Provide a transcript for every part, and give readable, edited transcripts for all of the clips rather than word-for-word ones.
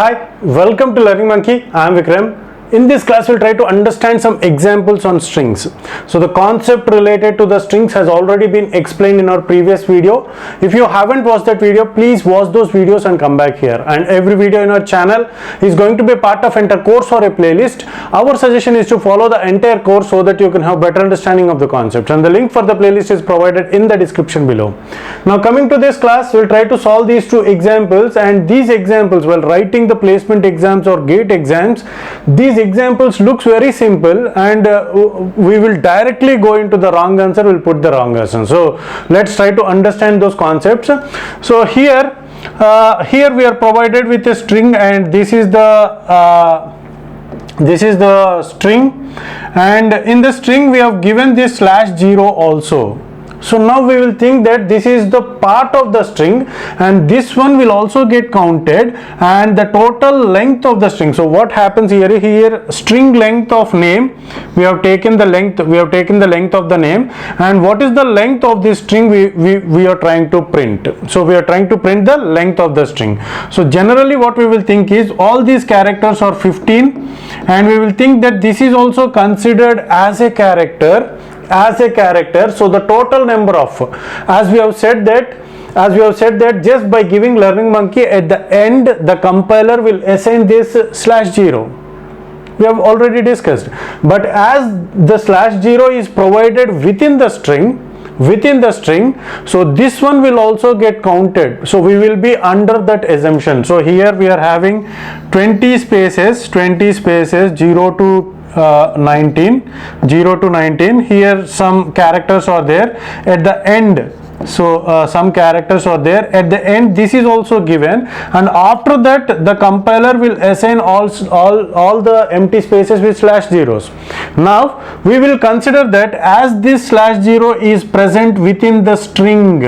Hi, welcome to Learning Monkey. I am Vikram. In this class, we'll try to understand some examples on strings. So the concept related to the strings has already been explained in our previous video. If you haven't watched that video, please watch those videos and come back here. And every video in our channel is going to be a part of entire course or a playlist. Our suggestion is to follow the entire course so that you can have better understanding of the concept. And the link for the playlist is provided in the description below. Now coming to this class, we'll try to solve these two examples, and these examples, while writing the placement exams or GATE exams, these examples looks very simple, and we will directly go into the wrong answer. We'll put the wrong answer. So let's try to understand those concepts. So here we are provided with a string, and this is the string, and in the string we have given this /0 also. So now we will think that this is the part of the string, and this one will also get counted, and the total length of the string. So what happens here string length of name, we have taken the length of the name, and what is the length of this string we are trying to print. So we are trying to print the length of the string. So generally what we will think is all these characters are 15, and we will think that this is also considered as a character. So the total number of, as we have said that just by giving Learning Monkey, at the end the compiler will assign this /0. We have already discussed, but as the /0 is provided within the string, so this one will also get counted. So we will be under that assumption. So here we are having 20 spaces 0 to 19. Here some characters are there at the end. So some characters are there at the end. This is also given, and after that the compiler will assign all the empty spaces with /0s. Now we will consider that as this /0 is present within the string,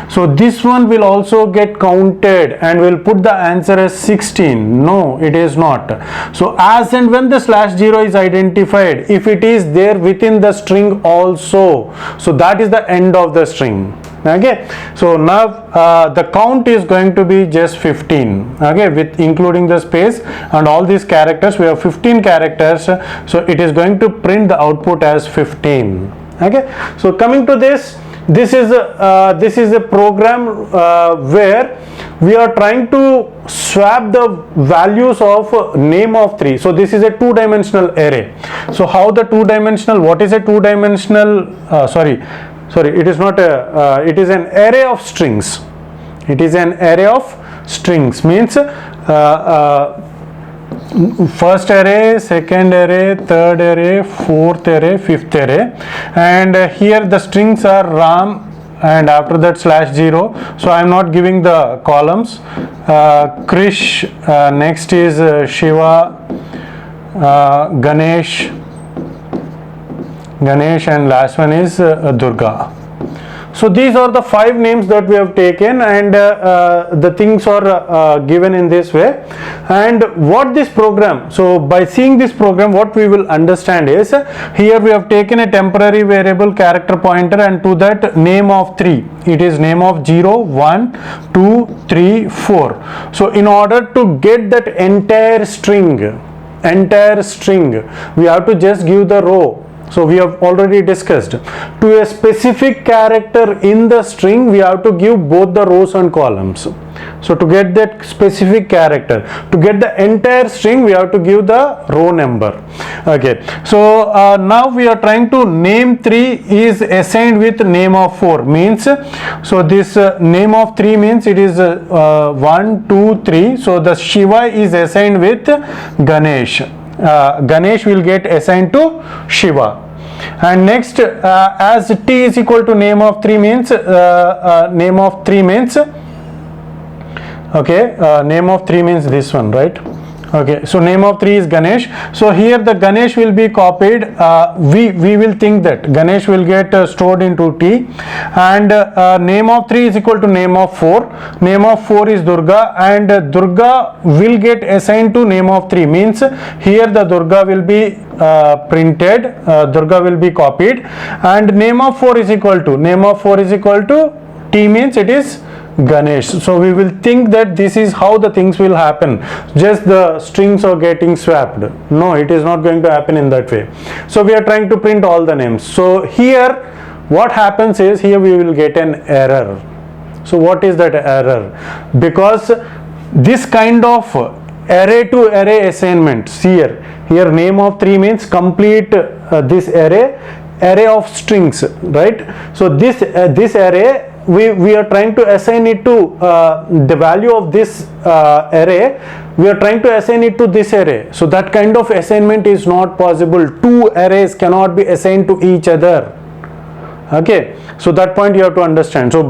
so this one will also get counted, and we'll put the answer as 16. No, it is not. So as and when the /0 is identified, if it is there within the string also, so that is the end of the string. Okay, so now the count is going to be just 15. Okay, with including the space and all these characters, we have 15 characters, so it is going to print the output as 15. Okay, so coming to this is a program where we are trying to swap the values of name of 3. So this is a two-dimensional array. So how the two-dimensional, what is a two-dimensional, it is not a, it is an array of strings. It is an array of strings, means first array, second array, third array, fourth array, fifth array, and here the strings are Ram, and after that /0. So I am not giving the columns. Krish, next is Shiva, Ganesh, and last one is Durga. So these are the 5 names that we have taken, and the things are given in this way. And what this program, so by seeing this program, what we will understand is, here we have taken a temporary variable character pointer, and to that name of 3, it is name of 0, 1, 2, 3, 4. So in order to get that entire string, we have to just give the row. So we have already discussed, to a specific character in the string we have to give both the rows and columns. So to get that specific character, to get the entire string, we have to give the row number. Okay, so now we are trying to name 3 is assigned with name of 4, means, so this name of 3 means it is 1, 2, 3. So the Shiva is assigned with Ganesh. Ganesh will get assigned to Shiva. And next, as T is equal to name of 3 means, name of 3 means this one, right? Okay, so name of 3 is Ganesh. So here the Ganesh will be copied. We will think that Ganesh will get stored into T, and name of 3 is equal to name of 4. Name of 4 is Durga, and Durga will get assigned to name of 3, means here the Durga will be printed, Durga will be copied, and name of 4 is equal to T, means it is Ganesh. So we will think that this is how the things will happen, just the strings are getting swapped. No, it is not going to happen in that way. So we are trying to print all the names. So here what happens is, here we will get an error. So what is that error? Because this kind of array to array assignment, here name of 3 means complete this array of strings, right? So this array, we are trying to assign it to the value of this array, we are trying to assign it to this array. So that kind of assignment is not possible. 2 arrays cannot be assigned to each other. Okay, so that point you have to understand. So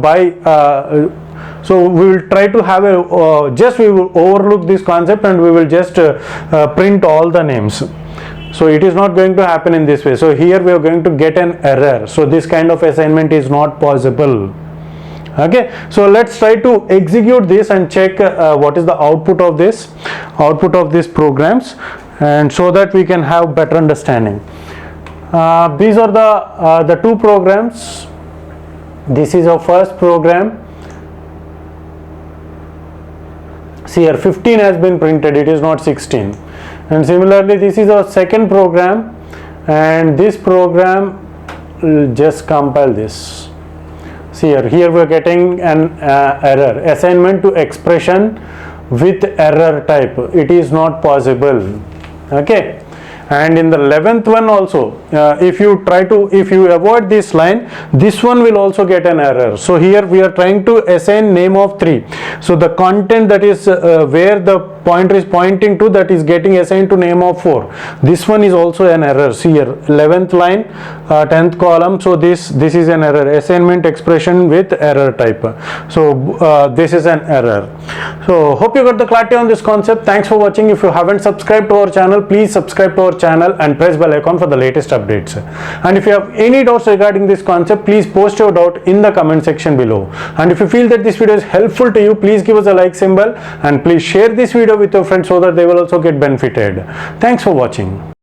so we will try to have a we will overlook this concept and we will just print all the names. So it is not going to happen in this way. So here we are going to get an error. So this kind of assignment is not possible. Okay, so let's try to execute this and check what is the output of these programs, and so that we can have better understanding. These are the 2 programs. This is our first program. See here, 15 has been printed, it is not 16. And similarly, this is our second program, and this program will just compile this. See here we are getting an error, assignment to expression with error type. It is not possible. Okay. And in the 11th one also, if you avoid this line, this one will also get an error. So here we are trying to assign name of 3. So the content, that is where the pointer is pointing to, that is getting assigned to name of 4. This one is also an error. See here, 11th line, 10th column. So this is an error, assignment expression with error type. So this is an error. So hope you got the clarity on this concept. Thanks for watching. If you haven't subscribed to our channel, please subscribe to our channel and press bell icon for the latest updates. And if you have any doubts regarding this concept, please post your doubt in the comment section below. And if you feel that this video is helpful to you, please give us a like symbol and please share this video with your friends so that they will also get benefited. Thanks for watching.